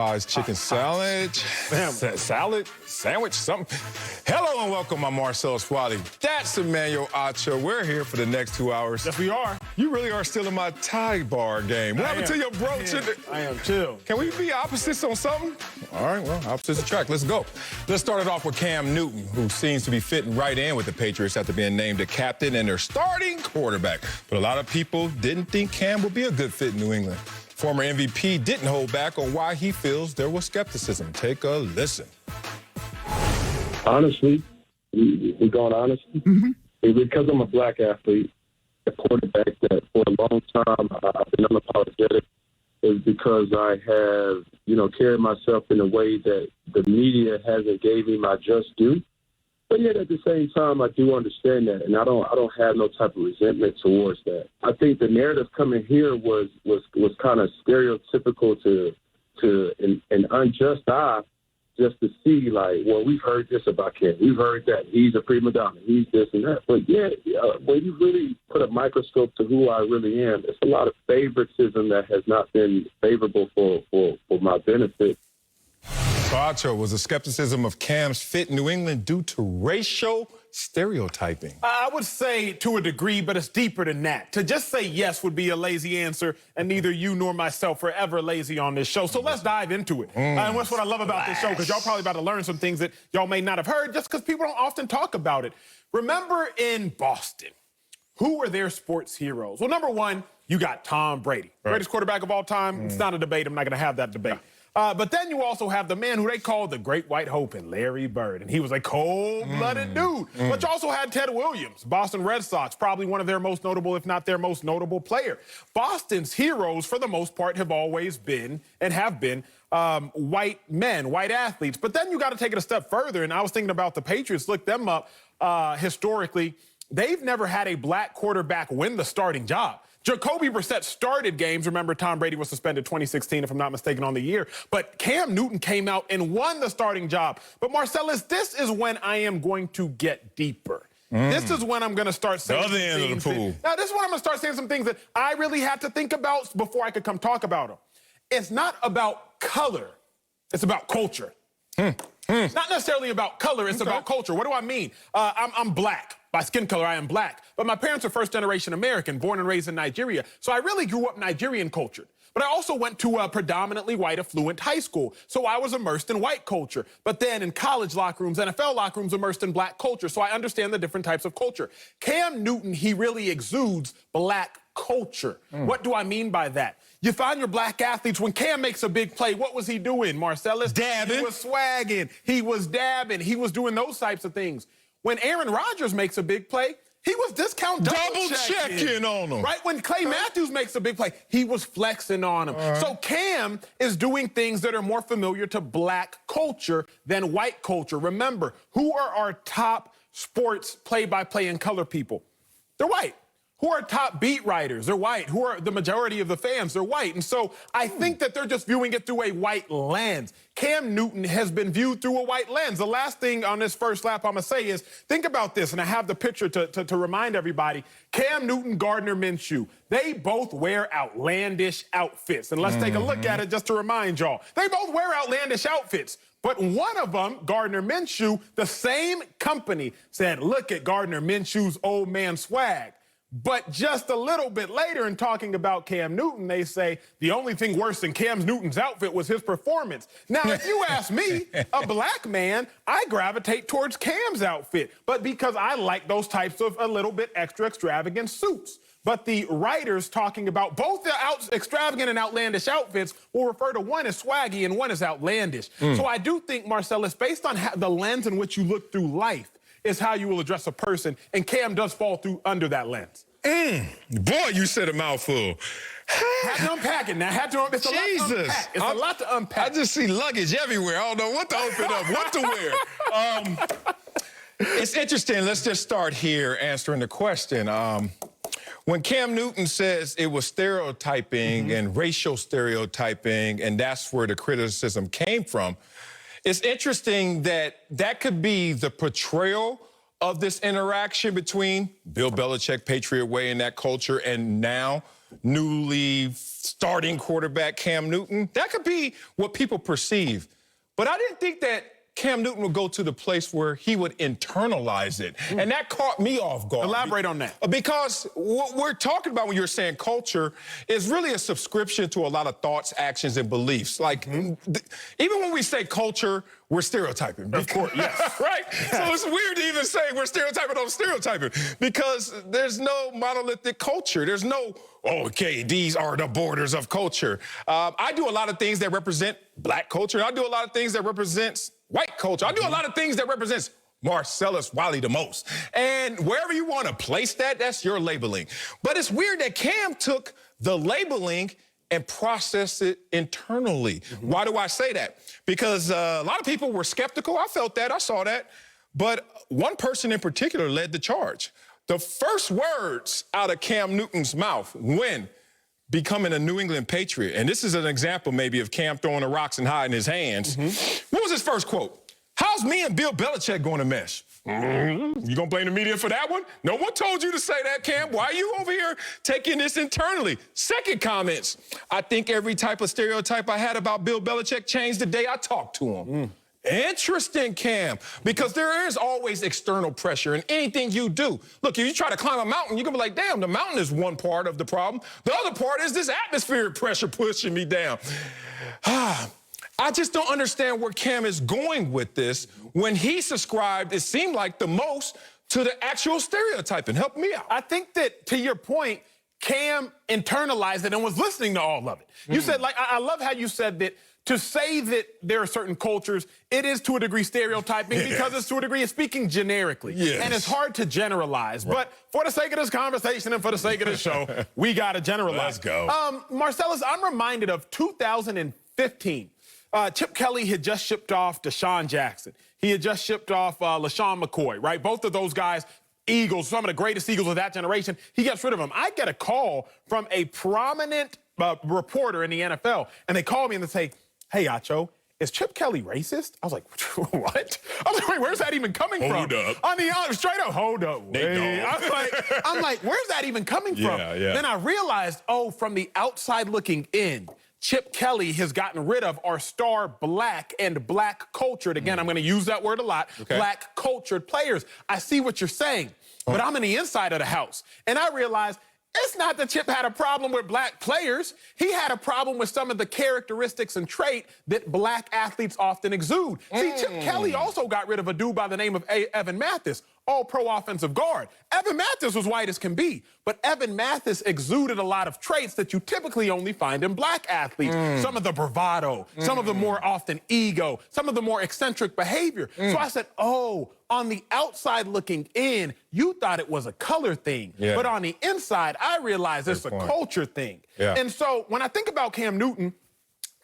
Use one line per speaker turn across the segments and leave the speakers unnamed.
Chicken salad, sandwich, something. Hello and welcome, I'm Marcellus Wiley. That's Emmanuel Acha. We're here for the next 2 hours.
Yes, we are.
You really are still in my Thai bar game. What happened to your brooch?
I am too.
Can we be opposites on something? All right, well, opposites attract. Let's go. Let's start it off with Cam Newton, who seems to be fitting right in with the Patriots after being named a captain and their starting quarterback. But a lot of people didn't think Cam would be a good fit in New England. Former MVP didn't hold back on why he feels there was skepticism. Take a listen.
Honestly, we're going honestly. Because I'm a black athlete, a quarterback that for a long time I've been unapologetic is because I have, carried myself in a way that the media hasn't gave me my just due. But yet at the same time, I do understand that, and I don't have no type of resentment towards that. I think the narrative coming here was kind of stereotypical to an unjust eye, just to see like, well, we've heard this about Ken, we've heard that he's a prima donna, he's this and that. But when you really put a microscope to who I really am, it's a lot of favoritism that has not been favorable for my benefit.
Patriots was the skepticism of Cam's fit in New England due to racial stereotyping.
I would say to a degree, but it's deeper than that. To just say yes would be a lazy answer, and neither you nor myself are ever lazy on this show. So let's dive into it. And that's what I love about this show, because y'all probably about to learn some things that y'all may not have heard just because people don't often talk about it. Remember in Boston, who were their sports heroes? Well, number one, you got Tom Brady. Right. Greatest quarterback of all time. It's not a debate. I'm not going to have that debate. But then you also have the man who they call the Great White Hope, and Larry Bird. And he was a cold-blooded dude. But you also had Ted Williams, Boston Red Sox, probably one of their most notable, if not their most notable player. Boston's heroes, for the most part, have always been and have been white men, white athletes. But then you got to take it a step further. And I was thinking about the Patriots, look them up historically. They've never had a black quarterback win the starting job. Jacoby Brissett started games. Remember, Tom Brady was suspended 2016, if I'm not mistaken, on the year. But Cam Newton came out and won the starting job. But Marcellus, this is when I am going to get deeper. This is when I'm going to start saying
the other end of the pool.
Now, this is when I'm going to start saying some things that I really had to think about before I could come talk about them. It's not about color. It's about culture. It's not necessarily about color. It's about culture. What do I mean? I'm black. By skin color, I am black. But my parents are first-generation American, born and raised in Nigeria. So I really grew up Nigerian culture. But I also went to a predominantly white, affluent high school. So I was immersed in white culture. But then in college locker rooms, NFL locker rooms, immersed in black culture. So I understand the different types of culture. Cam Newton, he really exudes black culture. What do I mean by that? You find your black athletes, when Cam makes a big play, what was he doing, Marcellus?
Dabbing.
He was swagging. He was dabbing. He was doing those types of things. When Aaron Rodgers makes a big play, he was double checking
on him.
Right? When Clay Matthews makes a big play, he was flexing on him. So Cam is doing things that are more familiar to black culture than white culture. Remember, who are our top sports play-by-play and color people? They're white. Who are top beat writers? They're white. Who are the majority of the fans? They're white. And so I think that they're just viewing it through a white lens. Cam Newton has been viewed through a white lens. The last thing on this first lap I'm going to say is, think about this, and I have the picture to remind everybody. Cam Newton, Gardner Minshew, they both wear outlandish outfits. And let's take a look at it just to remind y'all. They both wear outlandish outfits. But one of them, Gardner Minshew, the same company said, look at Gardner Minshew's old man swag. But just a little bit later, in talking about Cam Newton, they say the only thing worse than Cam Newton's outfit was his performance. Now, if you ask me, a black man, I gravitate towards Cam's outfit, but because I like those types of a little bit extra extravagant suits. But the writers talking about both the extravagant and outlandish outfits will refer to one as swaggy and one as outlandish. So I do think, Marcellus, based on the lens in which you look through life, is how you will address a person, and Cam does fall through under that lens.
Boy, you said a mouthful.
Had to unpack it now. It's a lot to unpack. It's a lot to unpack.
I just see luggage everywhere. I don't know what to open up, what to wear. It's interesting. Let's just start here answering the question. When Cam Newton says it was stereotyping and racial stereotyping, and that's where the criticism came from, it's interesting that that could be the portrayal of this interaction between Bill Belichick, Patriot way, and that culture, and now newly starting quarterback Cam Newton. That could be what people perceive. But I didn't think that Cam Newton would go to the place where he would internalize it. And that caught me off guard.
Elaborate on that.
Because what we're talking about when you're saying culture is really a subscription to a lot of thoughts, actions, and beliefs. Like, even when we say culture, we're stereotyping.
Of course, yes.
Right? So it's weird to even say we're stereotyping on stereotyping because there's no monolithic culture. There's no, okay, these are the borders of culture. I do a lot of things that represent black culture. I do a lot of things that represents white culture. I do a lot of things that represents Marcellus Wiley the most. And wherever you want to place that, that's your labeling. But it's weird that Cam took the labeling and processed it internally. Why do I say that? Because a lot of people were skeptical. I felt that. I saw that. But one person in particular led the charge. The first words out of Cam Newton's mouth when becoming a New England Patriot, and this is an example maybe of Cam throwing the rocks and hiding his hands. What was his first quote? How's me and Bill Belichick going to mesh? You gonna blame the media for that one? No one told you to say that, Cam. Why are you over here taking this internally? Second comments. I think every type of stereotype I had about Bill Belichick changed the day I talked to him. Interesting, Cam, because there is always external pressure in anything you do. Look, if you try to climb a mountain, you're gonna be like, damn, the mountain is one part of the problem. The other part is this atmospheric pressure pushing me down. I just don't understand where Cam is going with this when he subscribed, it seemed like the most, to the actual stereotyping. Help me out.
I think that, to your point, Cam internalized it and was listening to all of it. You said, like, I love how you said that to say that there are certain cultures, it is to a degree stereotyping because it's to a degree it's speaking generically. And it's hard to generalize. But for the sake of this conversation and for the sake of this show, we got to generalize.
Let's go.
Marcellus, I'm reminded of 2015. Chip Kelly had just shipped off Deshaun Jackson. He had just shipped off LaShawn McCoy, right? Both of those guys, Eagles, some of the greatest Eagles of that generation. He gets rid of them. I get a call from a prominent reporter in the NFL, and they call me and they say, hey, Acho, is Chip Kelly racist? I was like, what? I was like, wait, where's that even coming from?
Hold up.
I mean, straight up, hold up.
Wait.
I'm like, where's that even coming from? Then I realized, oh, from the outside looking in, Chip Kelly has gotten rid of our star black and black cultured, again, I'm gonna use that word a lot, black cultured players. I see what you're saying, but I'm in the inside of the house. And I realized it's not that Chip had a problem with black players. He had a problem with some of the characteristics and trait that black athletes often exude. See, Chip Kelly also got rid of a dude by the name of Evan Mathis, all-pro offensive guard. Evan Mathis was white as can be, but Evan Mathis exuded a lot of traits that you typically only find in black athletes. Some of the bravado, some of the more often ego, some of the more eccentric behavior. So I said, oh, on the outside looking in, you thought it was a color thing. But on the inside, I realized it's a culture thing. And so when I think about Cam Newton,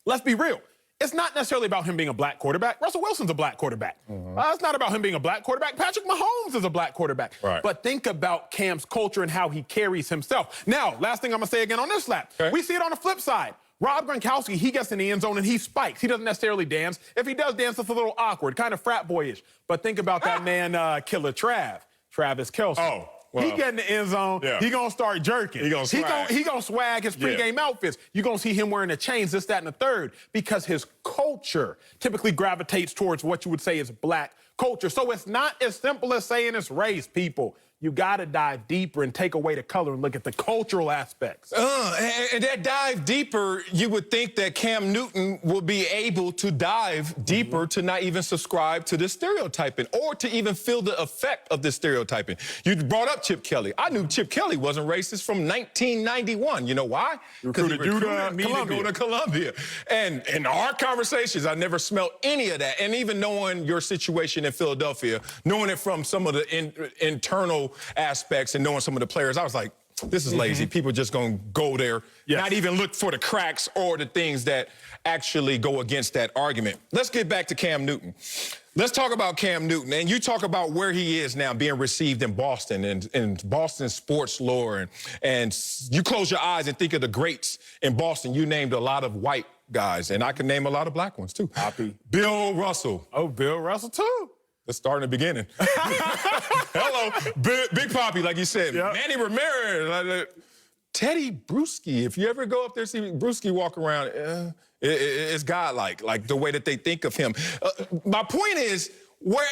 let's be real. It's not necessarily about him being a black quarterback. Russell Wilson's a black quarterback. It's not about him being a black quarterback. Patrick Mahomes is a black quarterback. But think about Cam's culture and how he carries himself. Now, last thing I'm going to say again on this lap. We see it on the flip side. Rob Gronkowski, he gets in the end zone and he spikes. He doesn't necessarily dance. If he does dance, it's a little awkward, kind of frat boyish. But think about that man, Killer Travis Kelce.
Oh. Well,
he get in the end zone, he gonna start jerking.
He gonna swag.
He gonna swag his pregame outfits. You're gonna see him wearing the chains, this, that, and the third, because his culture typically gravitates towards what you would say is black culture. So it's not as simple as saying it's race, people. You gotta dive deeper and take away the color and look at the cultural aspects.
And that dive deeper, you would think that Cam Newton would be able to dive deeper to not even subscribe to this stereotyping or to even feel the effect of this stereotyping. You brought up Chip Kelly. I knew Chip Kelly wasn't racist from 1991. You know why? Because he recruited me to go to Columbia. And in our conversations, I never smelled any of that. And even knowing your situation in Philadelphia, knowing it from some of the internal aspects and knowing some of the players, I was like, this is lazy. People just gonna go there, not even look for the cracks or the things that actually go against that argument. Let's get back to Cam Newton. Let's talk about Cam Newton. And you talk about where he is now being received in Boston and Boston sports lore. And you close your eyes and think of the greats in Boston. You named a lot of white guys, and I can name a lot of black ones too. Bill Russell.
Oh, Bill Russell too.
Let's start in the beginning. Hello, Big Papi, like you said. Manny Ramirez. Teddy Bruschi, if you ever go up there, see Bruschi walk around, it's godlike, like the way that they think of him. My point is, where